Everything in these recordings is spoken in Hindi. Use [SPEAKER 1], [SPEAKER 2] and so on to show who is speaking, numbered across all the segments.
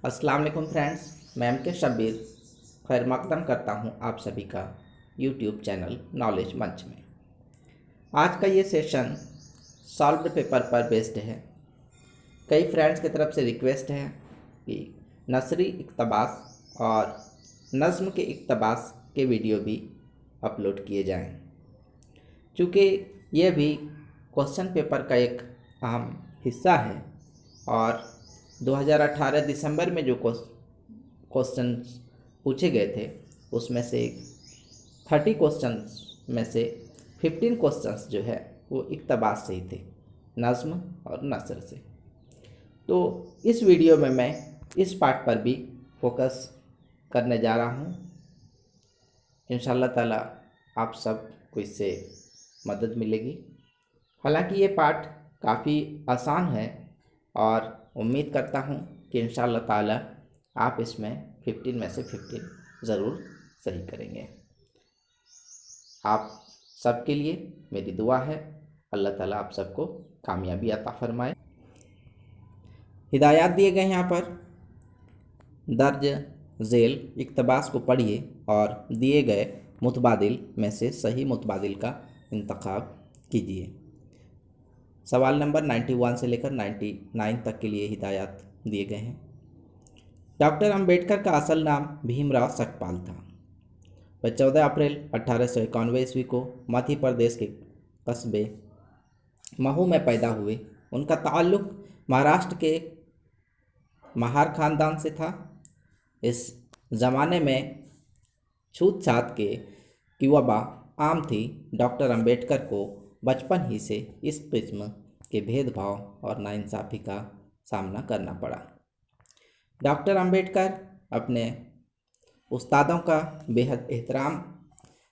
[SPEAKER 1] अस्सलाम वालेकुम फ्रेंड्स, मैं एम के शब्बीर खैर मकदम करता हूं आप सभी का यूट्यूब चैनल नॉलेज मंच में। आज का ये सेशन सॉल्व्ड पेपर पर बेस्ड है। कई फ्रेंड्स की तरफ से रिक्वेस्ट है कि नसरी इक़्तिबास और नज़्म के इक़्तिबास के वीडियो भी अपलोड किए जाएं, चूँकि ये भी क्वेश्चन पेपर का एक अहम हिस्सा है और 2018 दिसंबर में जो क्वेश्चन पूछे गए थे उसमें से 30 क्वेश्चंस में से 15 क्वेश्चंस जो है वो इक़्तिबास से ही थे, नज़्म और नसर से। तो इस वीडियो में मैं इस पार्ट पर भी फोकस करने जा रहा हूँ। इंशाल्लाह ताला आप सब को इससे मदद मिलेगी। हालांकि ये पार्ट काफ़ी आसान है और उम्मीद करता हूँ कि इंशाल्लाह ताला आप इसमें 15 में से 15 ज़रूर सही करेंगे। आप सबके लिए मेरी दुआ है, अल्लाह ताला आप सबको कामयाबी अता फरमाए। हिदायत दिए गए यहाँ पर दर्ज झेल इक़्तिबास को पढ़िए और दिए गए मुतबादिल में से सही मुतबादिल का इंतखाब कीजिए। सवाल नंबर 91 से लेकर 99 तक के लिए हिदायत दिए गए हैं। डॉक्टर अंबेडकर का असल नाम भीमराव सकपाल था। वह 14 अप्रैल 1891 ईस्वी को मध्य प्रदेश के कस्बे महू में पैदा हुए। उनका ताल्लुक़ महाराष्ट्र के महार ख़ानदान से था। इस ज़माने में छूत छात की वबा आम थी। डॉक्टर अंबेडकर को बचपन ही से इस किस्म के भेदभाव और नाइंसाफ़ी का सामना करना पड़ा। डॉक्टर अंबेडकर अपने उस्तादों का बेहद एहतराम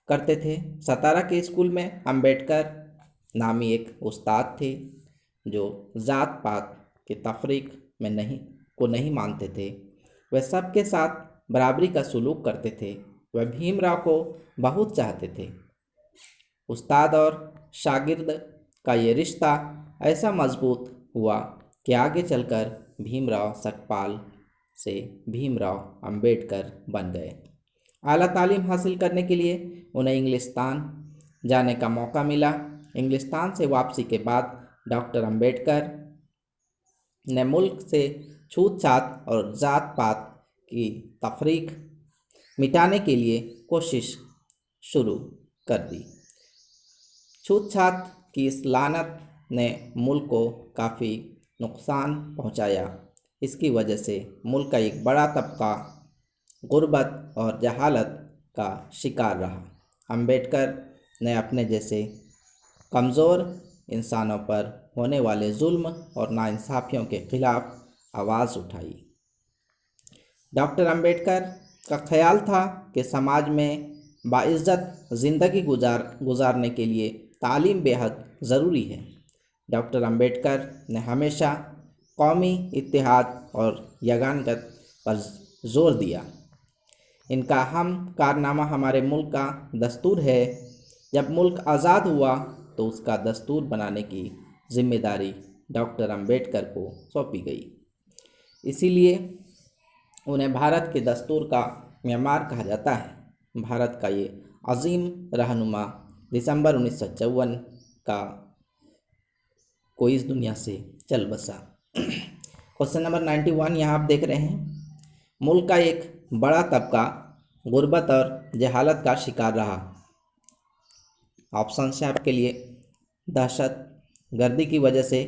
[SPEAKER 1] करते थे। सतारा के स्कूल में अंबेडकर नामी एक उस्ताद थे जो ज़ात पात के तफरीक में नहीं मानते थे। वह सबके साथ बराबरी का सलूक करते थे। वह भीमराव को बहुत चाहते थे। उस्ताद और शागिर्द का ये रिश्ता ऐसा मजबूत हुआ कि आगे चलकर भीमराव सकपाल से भीमराव अंबेडकर बन गए। आला तालीम हासिल करने के लिए उन्हें इंग्लिस्तान जाने का मौका मिला। इंग्लिस्तान से वापसी के बाद डॉक्टर अंबेडकर ने मुल्क से छूत छात और ज़ात पात की तफरीक मिटाने के लिए कोशिश शुरू कर दी। छूत छात की इस लानत ने मुल्क को काफ़ी नुकसान पहुंचाया। इसकी वजह से मुल्क का एक बड़ा तबका गुर्बत और जहालत का शिकार रहा। अंबेडकर ने अपने जैसे कमज़ोर इंसानों पर होने वाले जुल्म और नाइंसाफ़ियों के ख़िलाफ़ आवाज़ उठाई। डॉक्टर अंबेडकर का ख्याल था कि समाज में बाइज़्ज़त ज़िंदगी गुजारने के लिए तालीम बेहद ज़रूरी है। डॉक्टर अंबेडकर ने हमेशा कौमी इत्तेहाद और यगानगत पर जोर दिया। इनका अहम कारनामा हमारे मुल्क का दस्तूर है। जब मुल्क आज़ाद हुआ तो उसका दस्तूर बनाने की जिम्मेदारी डॉक्टर अंबेडकर को सौंपी गई। इसीलिए उन्हें भारत के दस्तूर का मेमार कहा जाता है। भारत का ये अजीम रहनुमा दिसंबर 1954 का को इस दुनिया से चल बसा। क्वेश्चन नंबर 91 यहाँ आप देख रहे हैं। मुल्क का एक बड़ा तबका गुर्बत और जहालत का शिकार रहा। ऑप्शन है आपके लिए दहशत गर्दी की वजह से,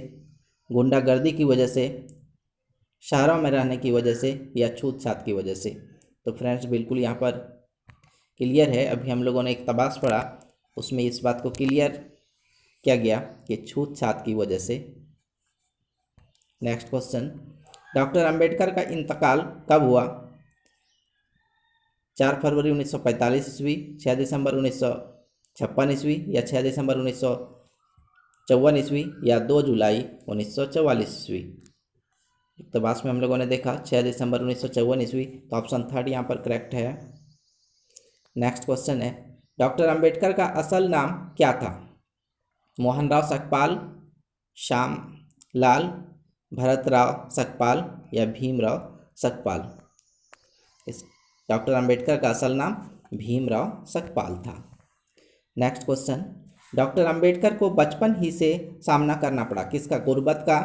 [SPEAKER 1] गुंडागर्दी की वजह से, शहरों में रहने की वजह से या छूत छात की वजह से। तो फ्रेंड्स बिल्कुल यहाँ पर क्लियर है। अभी हम लोगों ने इक़्तिबास पढ़ा, उसमें इस बात को क्लियर किया गया कि छूत छात की वजह से। नेक्स्ट क्वेश्चन, डॉक्टर अंबेडकर का इंतकाल कब हुआ? 4 फरवरी 1945 ईस्वी, 6 दिसंबर 1956 ईस्वी या 6 दिसंबर 1954 ईस्वी या 2 जुलाई 1944 ईस्वी। इक़्तिबास में हम लोगों ने देखा 6 दिसंबर 1954 ईस्वी, तो ऑप्शन 3 यहाँ पर करेक्ट है। नेक्स्ट क्वेश्चन है, डॉक्टर अंबेडकर का असल नाम क्या था? मोहनराव सकपाल, श्याम लाल भरतराव सकपाल या भीमराव सकपाल। इस डॉक्टर अंबेडकर का असल नाम भीमराव सकपाल था। नेक्स्ट क्वेश्चन, डॉक्टर अंबेडकर को बचपन ही से सामना करना पड़ा किसका? गुर्बत का,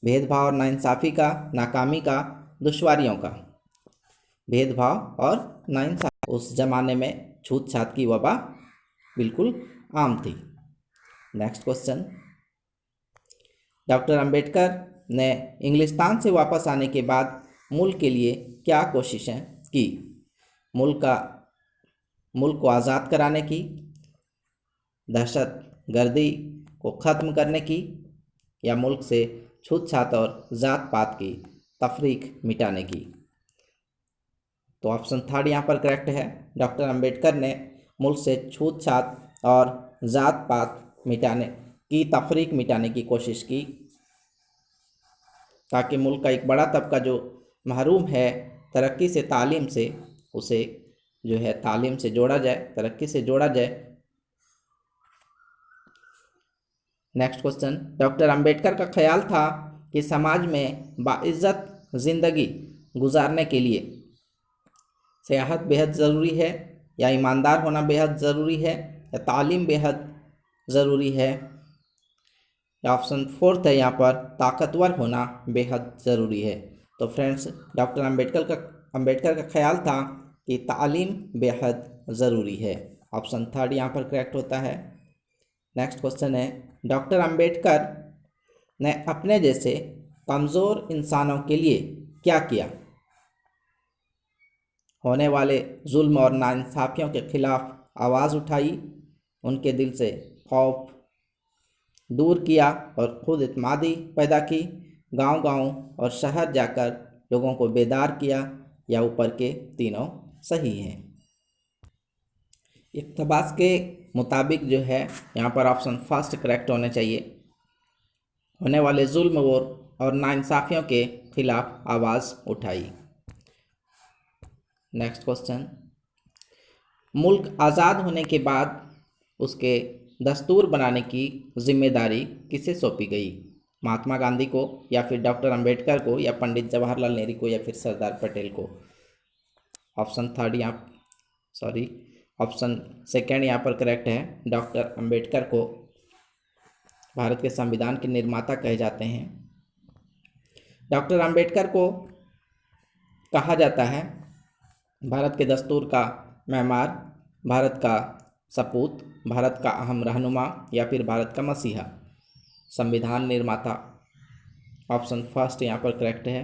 [SPEAKER 1] भेदभाव और नाइंसाफ़ी का, नाकामी का, दुश्वारियों का। भेदभाव और नाइंसाफ़ी। उस जमाने में छूत छात की वबा बिल्कुल आम थी। नेक्स्ट क्वेश्चन, डॉक्टर अंबेडकर ने इंग्लिस्तान से वापस आने के बाद मुल्क के लिए क्या कोशिशें की? मुल्क को आज़ाद कराने की, दहशत गर्दी को ख़त्म करने की, या मुल्क से छूत छात और ज़ात पात की तफरीक मिटाने की। तो ऑप्शन थर्ड यहाँ पर करेक्ट है। डॉक्टर अंबेडकर ने मुल्क से छूत छात और ज़ात पात मिटाने की तफरीक मिटाने की कोशिश की, ताकि मुल्क का एक बड़ा तबका जो महरूम है तरक्की से, तालीम से, उसे जो है तालीम से जोड़ा जाए, तरक्की से जोड़ा जाए। नेक्स्ट क्वेश्चन, डॉक्टर अंबेडकर का ख्याल था कि समाज में बाइज़्ज़त ज़िंदगी गुजारने के लिए सियाहत बेहद ज़रूरी है, या ईमानदार होना बेहद ज़रूरी है, या तालीम बेहद ज़रूरी है, या ऑप्शन फोर्थ है यहाँ पर ताकतवर होना बेहद ज़रूरी है। तो फ्रेंड्स, डॉक्टर अंबेडकर का ख्याल था कि तालीम बेहद ज़रूरी है। ऑप्शन थर्ड यहाँ पर करेक्ट होता है। नेक्स्ट क्वेश्चन है, डॉक्टर अंबेडकर ने अपने जैसे कमज़ोर इंसानों के लिए क्या किया? होने वाले जुल्म और नाइंसाफ़ियों के खिलाफ आवाज़ उठाई, उनके दिल से खौफ दूर किया और खुद इत्मीनान पैदा की, गांव-गांव और शहर जाकर लोगों को बेदार किया, या ऊपर के तीनों सही हैं। इक़्तिबास के मुताबिक जो है यहाँ पर ऑप्शन फर्स्ट करेक्ट होने चाहिए। होने वाले जुल्म और नाइंसाफ़ियों के खिलाफ आवाज़ उठाई। नेक्स्ट क्वेश्चन, मुल्क आज़ाद होने के बाद उसके दस्तूर बनाने की जिम्मेदारी किसे सौंपी गई? महात्मा गांधी को, या फिर डॉक्टर अंबेडकर को, या पंडित जवाहरलाल नेहरू को, या फिर सरदार पटेल को? ऑप्शन सेकेंड यहाँ पर करेक्ट है। डॉक्टर अंबेडकर को भारत के संविधान के निर्माता कहे जाते हैं। डॉक्टर अंबेडकर को कहा जाता है भारत के दस्तूर का मेमार, भारत का सपूत, भारत का अहम रहनुमा, या फिर भारत का मसीहा, संविधान निर्माता। ऑप्शन फर्स्ट यहाँ पर करेक्ट है।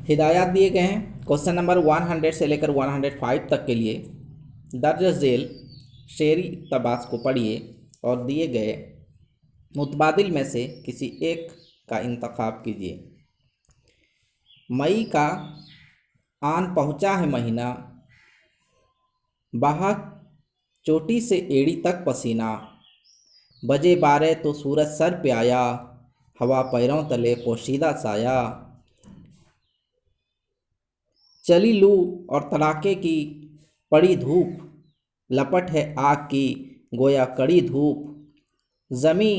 [SPEAKER 1] हिदायत दिए गए हैं क्वेश्चन नंबर 100 से लेकर 105 तक के लिए। दर्ज झेल शेरी इक़्तिबास को पढ़िए और दिए गए मुतबादिल में से किसी एक का इंतखाब कीजिए। मई का आन पहुँचा है महीना, बहा चोटी से एड़ी तक पसीना, बजे 12 तो सूरज सर पे आया, हवा पैरों तले पोशीदा साया, चली लू और तड़ाके की पड़ी धूप, लपट है आग की गोया कड़ी धूप, ज़मी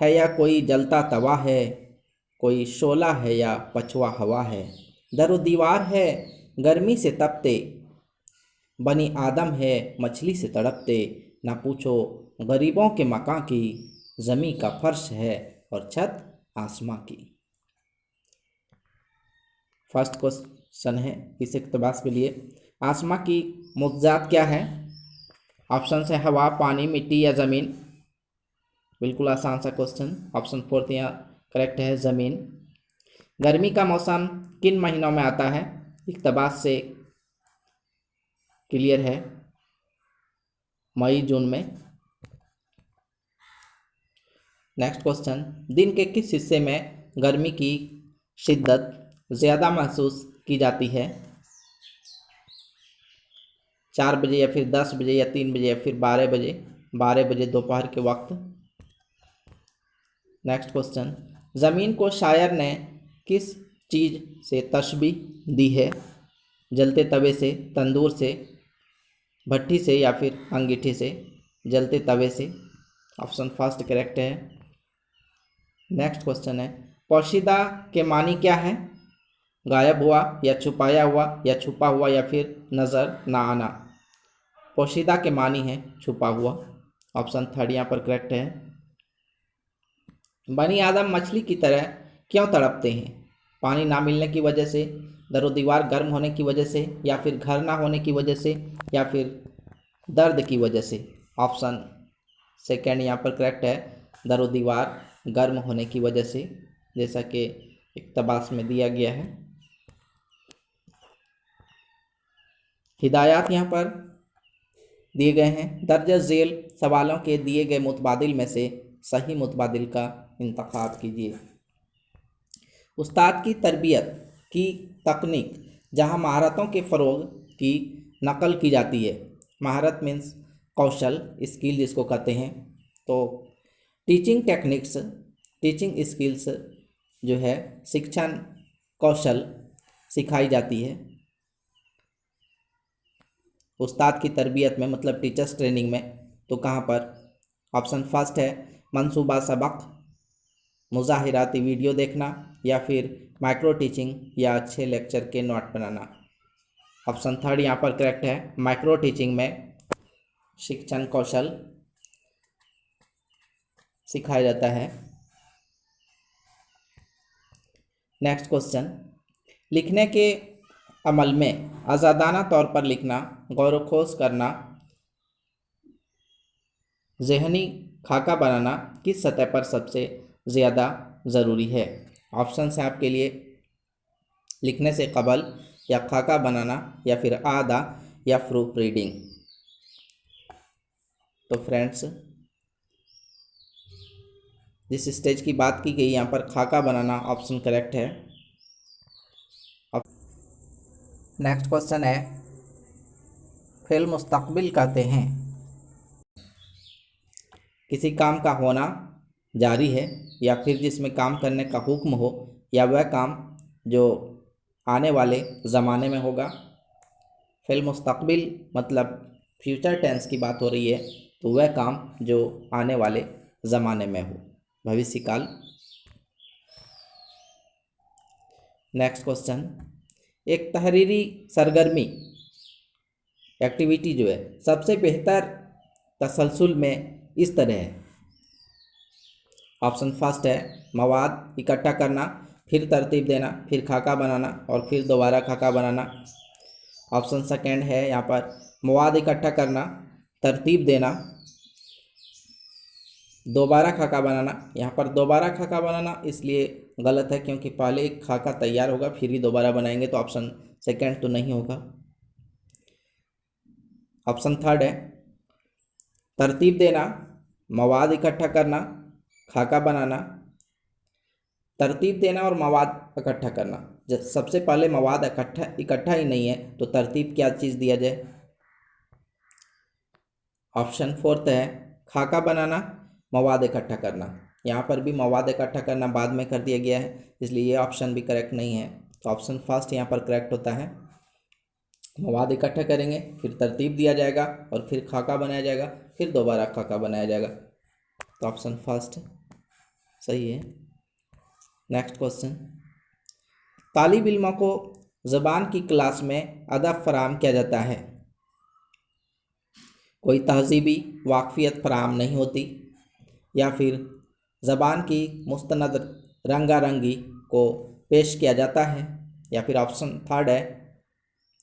[SPEAKER 1] है या कोई जलता तवा है, कोई शोला है या पछवा हवा है, दरो दीवार है गर्मी से तपते, बनी आदम है मछली से तड़पते, ना पूछो गरीबों के मकां की, ज़मी का फर्श है और छत आसमां की। फर्स्ट क्वेश्चन है इस इक़्तिबास के लिए, आसमां की मुफ़्ज़ात क्या है? ऑप्शन है हवा, पानी, मिट्टी या ज़मीन। बिल्कुल आसान सा क्वेश्चन। ऑप्शन फोर्थ यहाँ करेक्ट है, ज़मीन। गर्मी का मौसम किन महीनों में आता है? इक़्तिबास से क्लियर है, मई जून में। नेक्स्ट क्वेश्चन, दिन के किस हिस्से में गर्मी की शिद्दत ज़्यादा महसूस की जाती है? 4 बजे, या फिर 10 बजे, या 3 बजे, या फिर 12 बजे? 12 बजे दोपहर के वक्त। नेक्स्ट क्वेश्चन, ज़मीन को शायर ने किस चीज़ से तशबीह दी है? जलते तवे से, तंदूर से, भट्टी से, या फिर अंगीठी से? जलते तवे से। ऑप्शन फर्स्ट करेक्ट है। नेक्स्ट क्वेश्चन है, पोशीदा के मानी क्या है? गायब हुआ या छुपाया हुआ या छुपा हुआ या फिर नज़र ना आना। पोशीदा के मानी है छुपा हुआ। ऑप्शन थर्ड यहाँ पर करेक्ट है। बनी आदम मछली की तरह क्यों तड़पते हैं? पानी ना मिलने की वजह से, दरो दीवार गर्म होने की वजह से, या फिर घर ना होने की वजह से, या फिर दर्द की वजह से। ऑप्शन सेकेंड यहाँ पर करेक्ट है, दरो दीवार गर्म होने की वजह से, जैसा कि इक़्तिबास में दिया गया है। हिदायत यहाँ पर दिए गए हैं। दर्ज झेल सवालों के दिए गए मुतबादिल में से सही मुतबादिल का इंतखाब कीजिए। उस्ताद की तरबियत की तकनीक जहाँ महारतों के फ़रोग़ की नकल की जाती है। महारत मीन्स कौशल, स्किल जिसको कहते हैं। तो टीचिंग टेक्निक्स, टीचिंग स्किल्स जो है शिक्षण कौशल सिखाई जाती है उस्ताद की तरबियत में, मतलब टीचर्स ट्रेनिंग में। तो कहाँ पर? ऑप्शन फर्स्ट है मंसूबा सबक, मुज़ाहिराती वीडियो देखना, या फिर माइक्रो टीचिंग या अच्छे लेक्चर के नोट बनाना। ऑप्शन थर्ड यहाँ पर करेक्ट है, माइक्रो टीचिंग में शिक्षण कौशल सिखाया जाता है। नेक्स्ट क्वेश्चन, लिखने के अमल में आज़ादाना तौर पर लिखना, गौरखोज करना, ज़हनी खाका बनाना किस सतह पर सबसे ज़्यादा ज़रूरी है? ऑप्शन है आपके लिए लिखने से कबल, या खाका बनाना, या फिर आदा, या प्रूफ रीडिंग। तो फ्रेंड्स, जिस स्टेज की बात की गई यहाँ पर खाका बनाना ऑप्शन करेक्ट है। नेक्स्ट क्वेश्चन है, फ़िल मुस्तक़बिल कहते हैं किसी काम का होना जारी है, या फिर जिसमें काम करने का हुक्म हो, या वह काम जो आने वाले ज़माने में होगा। फ़िल मुस्तक़बिल मतलब फ्यूचर टेंस की बात हो रही है, तो वह काम जो आने वाले ज़माने में हो, भविष्यकाल। नेक्स्ट क्वेश्चन, एक तहरीरी सरगर्मी एक्टिविटी जो है सबसे बेहतर तसलसल में इस तरह है। ऑप्शन फर्स्ट है मवाद इकट्ठा करना, फिर तरतीब देना, फिर खाका बनाना, और फिर दोबारा खाका बनाना। ऑप्शन सेकेंड है यहाँ पर मवाद इकट्ठा करना, तरतीब देना, दोबारा खाका बनाना। यहाँ पर दोबारा खाका बनाना इसलिए गलत है क्योंकि पहले एक खाका तैयार होगा फिर ही दोबारा बनाएंगे, तो ऑप्शन सेकेंड तो नहीं होगा। ऑप्शन थर्ड है तरतीब देना, मवाद इकट्ठा करना, खाका बनाना। तरतीब देना और मवाद इकट्ठा करना, जब सबसे पहले मवाद इकट्ठा ही नहीं है तो तरतीब क्या चीज़ दिया जाए? ऑप्शन फोर्थ है खाका बनाना, मवाद इकट्ठा करना। यहाँ पर भी मवाद इकट्ठा करना बाद में कर दिया गया है, इसलिए ये ऑप्शन भी करेक्ट नहीं है। तो ऑप्शन फर्स्ट यहाँ पर करेक्ट होता है, मवाद इकट्ठा करेंगे, फिर तरतीब दिया जाएगा, और फिर खाका बनाया जाएगा, फिर दोबारा खाका बनाया जाएगा। तो ऑप्शन फर्स्ट सही है। नेक्स्ट क्वेश्चन, तालिब इल्मों को ज़बान की क्लास में अदब फराहम किया जाता है, कोई तहज़ीबी वाक़फ़ियत फराहम नहीं होती, या फिर ज़बान की मुस्तनद रंगारंगी को पेश किया जाता है, या फिर ऑप्शन थर्ड है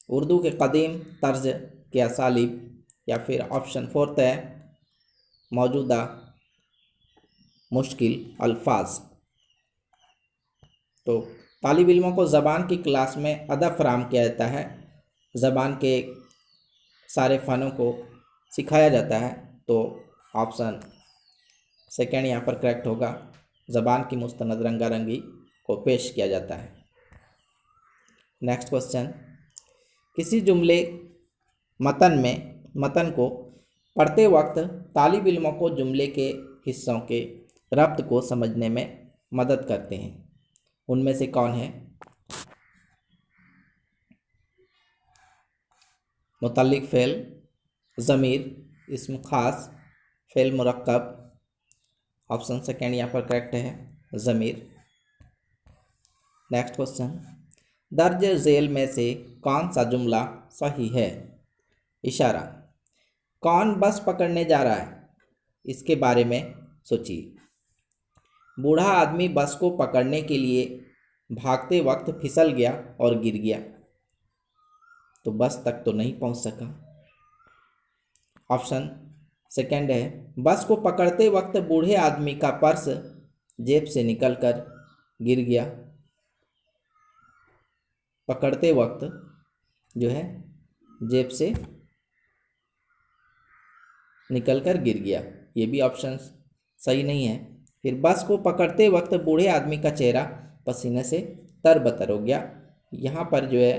[SPEAKER 1] उर्दू के कदीम तर्ज के असालीब, या फिर ऑप्शन फोर्थ है मौजूदा मुश्किल अल्फाज। तो तालिब इल्मों को ज़बान की क्लास में अदब फराहम किया जाता है, ज़बान के सारे फ़नों को सिखाया जाता है। तो ऑप्शन सेकेंड यहाँ पर करेक्ट होगा, ज़बान की मुस्तनद रंगारंगी को पेश किया जाता है। नेक्स्ट क्वेश्चन, किसी जुमले मतन को पढ़ते वक्त तालिब इल्मों को जुमले के हिस्सों के रब्त को समझने में मदद करते हैं, उनमें से कौन है? मुतल्लिक फ़ेल, ज़मीर, इस्म ख़ास, फ़ेल मुरक्कब। ऑप्शन सेकेंड यहाँ पर करेक्ट है ज़मीर। नेक्स्ट क्वेश्चन, दर्ज झेल में से कौन सा जुमला सही है? इशारा, कौन बस पकड़ने जा रहा है, इसके बारे में सोचिए। बूढ़ा आदमी बस को पकड़ने के लिए भागते वक्त फिसल गया और गिर गया, तो बस तक तो नहीं पहुंच सका। ऑप्शन सेकंड है, बस को पकड़ते वक्त बूढ़े आदमी का पर्स जेब से निकलकर गिर गया। पकड़ते वक्त जो है जेब से निकलकर गिर गया, ये भी ऑप्शन सही नहीं है। फिर बस को पकड़ते वक्त बूढ़े आदमी का चेहरा पसीने से तरबतर हो गया। यहाँ पर जो है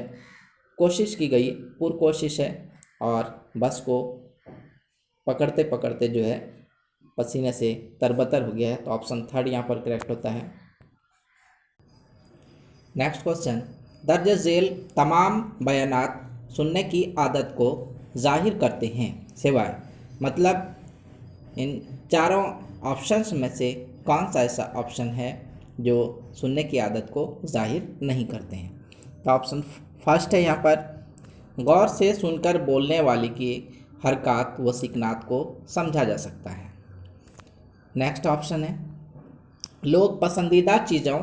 [SPEAKER 1] कोशिश की गई, पूरी कोशिश है, और बस को पकड़ते पकड़ते जो है पसीने से तरबतर हो गया है, तो ऑप्शन थर्ड यहाँ पर करेक्ट होता है। नेक्स्ट क्वेश्चन, दर्ज झेल तमाम बयानात सुनने की आदत को जाहिर करते हैं सिवाय, मतलब इन चारों ऑप्शंस में से कौन सा ऐसा ऑप्शन है जो सुनने की आदत को जाहिर नहीं करते हैं? तो ऑप्शन फर्स्ट है यहाँ पर, गौर से सुनकर बोलने वाले की हरकत व सिकनात को समझा जा सकता है। नेक्स्ट ऑप्शन है, लोग पसंदीदा चीज़ों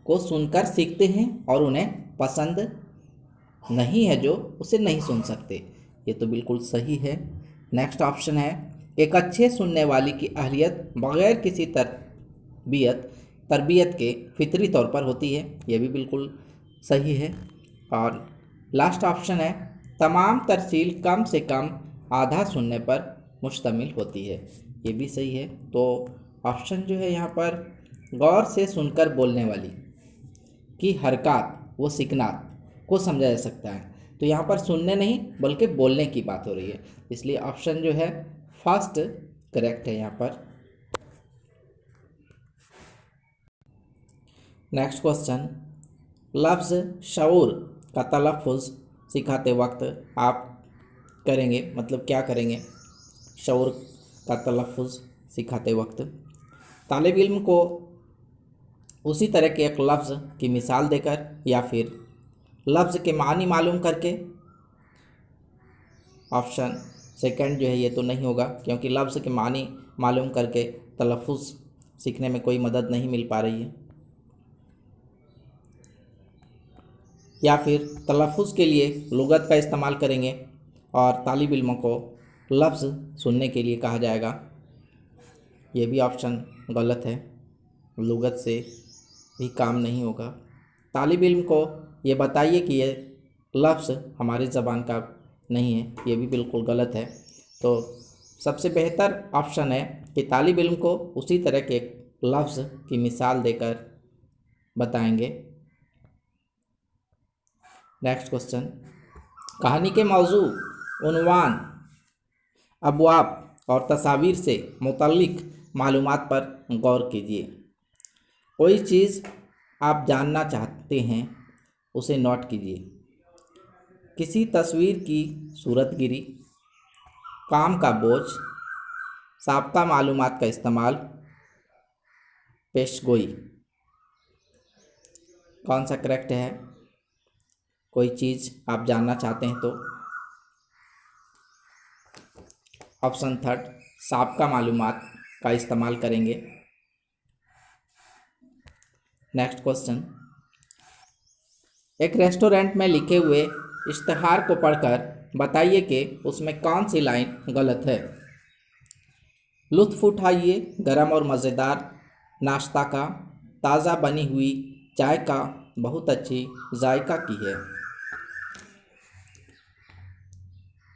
[SPEAKER 1] को सुनकर सीखते हैं और उन्हें पसंद नहीं है जो उसे नहीं सुन सकते, ये तो बिल्कुल सही है। नेक्स्ट ऑप्शन है, एक अच्छे सुनने वाले की अहलियत बगैर किसी तरबियत के फितरी तौर पर होती है, यह भी बिल्कुल सही है। और लास्ट ऑप्शन है, तमाम तरसील कम से कम आधा सुनने पर मुश्तमिल होती है, ये भी सही है। तो ऑप्शन जो है यहाँ पर, गौर से सुनकर बोलने वाली की हरकत व सिकनात को समझा जा सकता है, तो यहाँ पर सुनने नहीं बल्कि बोलने की बात हो रही है, इसलिए ऑप्शन जो है फर्स्ट करेक्ट है यहाँ पर। नेक्स्ट क्वेश्चन, लफ्ज़ शऊर का तलफ़ुज़ सिखाते वक्त आप करेंगे, मतलब क्या करेंगे? शऊर का तलफ़ुज़ सिखाते वक्त तालिब इल्म को उसी तरह के एक लफ्ज़ की मिसाल देकर या फिर लफ्ज़ के मानी मालूम करके। ऑप्शन सेकंड जो है ये तो नहीं होगा, क्योंकि लफ्ज़ के मानी मालूम करके तलफ़ुज़ सीखने में कोई मदद नहीं मिल पा रही है। या फिर तलफ़ुज़ के लिए लुगत का इस्तेमाल करेंगे और तालिब इल्मों को लफ्ज़ सुनने के लिए कहा जाएगा, ये भी ऑप्शन गलत है, लुगत से भी काम नहीं होगा। तालिब इल्म को ये बताइए कि ये लफ्ज़ हमारी ज़बान का नहीं है, ये भी बिल्कुल गलत है। तो सबसे बेहतर ऑप्शन है कि तालिब इल्म को उसी तरह के लफ्ज़ की मिसाल देकर बताएंगे। नेक्स्ट क्वेश्चन, कहानी के मौजू, उन्वान, अबवाब और तस्वीर से मुतल्लिक मालूमात पर गौर कीजिए। कोई चीज़ आप जानना चाहते हैं उसे नोट कीजिए। किसी तस्वीर की सूरतगिरी, काम का बोझ, साब्ता मालूमात का इस्तेमाल, पेशगोई। कौन सा करेक्ट है? कोई चीज़ आप जानना चाहते हैं तो ऑप्शन थर्ड, साब्का मालूमात का इस्तेमाल करेंगे। नेक्स्ट क्वेश्चन, एक रेस्टोरेंट में लिखे हुए इश्तिहार को पढ़कर बताइए कि उसमें कौन सी लाइन गलत है। लुत्फ़ उठाइए गरम और मज़ेदार नाश्ता का, ताज़ा बनी हुई चाय का बहुत अच्छी जायका की है,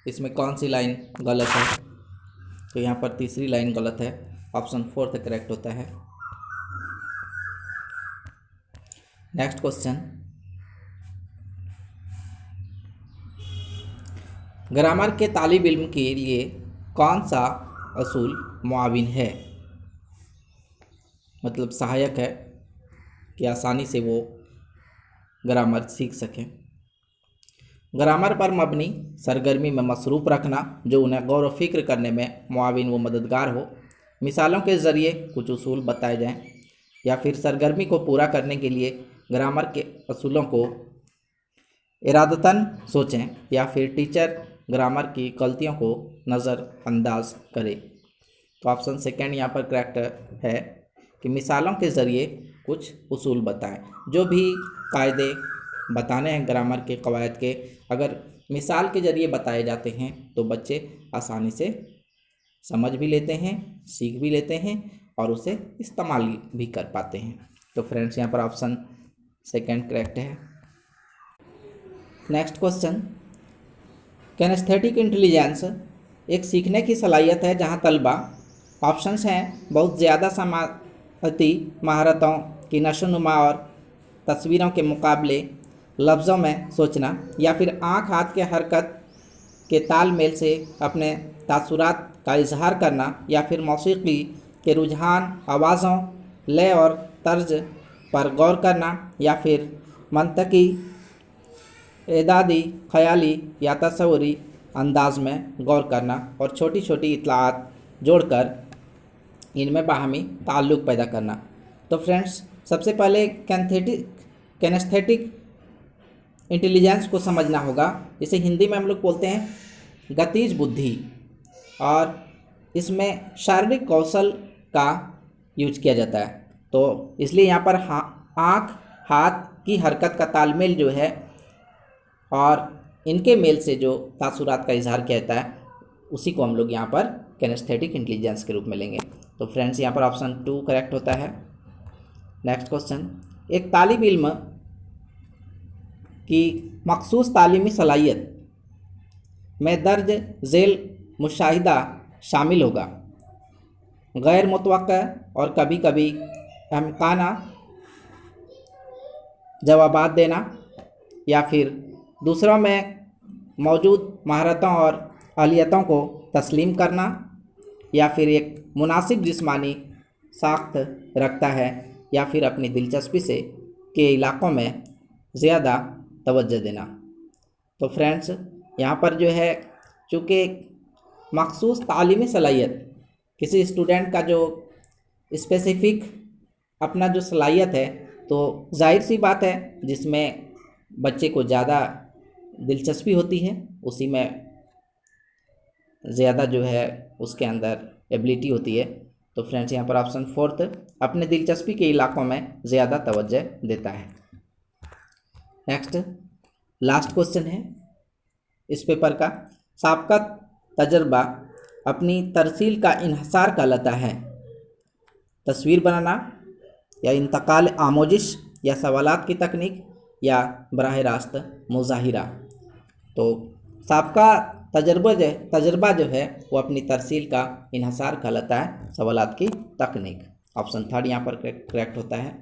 [SPEAKER 1] इसमें कौन सी लाइन गलत है? तो यहाँ पर तीसरी लाइन गलत है, ऑप्शन फोर्थ करेक्ट होता है। नेक्स्ट क्वेश्चन, ग्रामर के तालिब इल्म के लिए कौन सा असूल मुआविन है, मतलब सहायक है कि आसानी से वो ग्रामर सीख सकें। ग्रामर पर मबनी सरगर्मी में मसरूफ़ रखना जो उन्हें गौर व फिक्र करने में मुआविन व मददगार हो। मिसालों के ज़रिए कुछ उसूल बताए जाएं, या फिर सरगर्मी को पूरा करने के लिए ग्रामर के असूलों को इरादतन सोचें या फिर टीचर ग्रामर की गलतियों को नज़रअंदाज करे। तो ऑप्शन सेकेंड यहाँ पर करेक्ट है कि मिसालों के ज़रिए कुछ उसूल बताएं। जो भी कायदे बताने हैं ग्रामर के कवायद के, अगर मिसाल के ज़रिए बताए जाते हैं तो बच्चे आसानी से समझ भी लेते हैं, सीख भी लेते हैं और उसे इस्तेमाल भी कर पाते हैं। तो फ्रेंड्स यहाँ पर ऑप्शन सेकेंड करेक्ट है। नेक्स्ट क्वेश्चन, किनेस्थेटिक इंटेलिजेंस एक सीखने की सलाहियत है जहाँ तलबा, ऑप्शंस हैं, बहुत ज़्यादा समाती महारतों की नशोनुमा और तस्वीरों के मुकाबले लफ्ज़ों में सोचना, या फिर आँख हाथ के हरकत के तालमेल से अपने तासुरात का इजहार करना, या फिर मौसीकी के रुझान, आवाज़ों, लय और तर्ज पर गौर करना, या फिर मंतकी, एदादी, ख्याली या तस्वुरी अंदाज में गौर करना और छोटी छोटी इतलात जोड़कर इनमें बाहमी ताल्लुक़ पैदा करना। तो फ्रेंड्स सबसे पहले किनेस्थेटिक इंटेलिजेंस को समझना होगा। इसे हिंदी में हम लोग बोलते हैं गतिज बुद्धि, और इसमें शारीरिक कौशल का यूज किया जाता है। तो इसलिए यहाँ पर आँख हाथ की हरकत का तालमेल जो है और इनके मेल से जो तासुरात का इजहार किया जाता है उसी को हम लोग यहाँ पर किनेस्थेटिक इंटेलिजेंस के रूप में लेंगे। तो फ्रेंड्स यहाँ पर ऑप्शन 2 करेक्ट होता है। नेक्स्ट क्वेश्चन, एक तालिब इल्म की मखसूस तालीमी सलाहियत में दर्ज झेल मुशाहिदा शामिल होगा। गैर मुतवक्का और कभी कभी अहमकाना जवाबात देना, या फिर दूसरों में मौजूद महारतों और अहलियतों को तस्लीम करना, या फिर एक मुनासिब जिस्मानी साख्त रखता है, या फिर अपनी दिलचस्पी से के इलाक़ों में ज़्यादा तवज्जो देना। तो फ्रेंड्स यहाँ पर जो है, चूँकि मखसूस तालीमी सलाहियत किसी स्टूडेंट का जो स्पेसिफ़िक अपना जो सलाहियत है, तो जाहिर सी बात है जिसमें बच्चे को ज़्यादा दिलचस्पी होती है उसी में ज़्यादा जो है उसके अंदर एबिलिटी होती है। तो फ्रेंड्स यहाँ पर ऑप्शन 4 अपने दिलचस्पी के इलाक़ों में ज़्यादा तवज्जो देता है। नेक्स्ट लास्ट क्वेश्चन है इस पेपर का, साबका तजर्बा अपनी तरसील का इन्हसार कहलाता है। तस्वीर बनाना या इंतकाल आमोजिश या सवालात की तकनीक या बराह रास्त मुज़ाहिरा। तो साबका तजर्बा जो है वो अपनी तरसील का इन्हसार कहलाता है, सवालात की तकनीक। ऑप्शन 3 यहाँ पर करेक्ट होता है।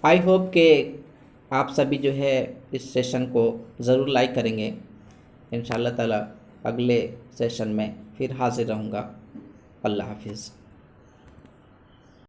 [SPEAKER 1] आई होप कि आप सभी जो है इस सेशन को ज़रूर लाइक करेंगे। इंशाअल्लाह ताला अगले सेशन में फिर हाजिर रहूँगा। अल्लाह हाफिज़।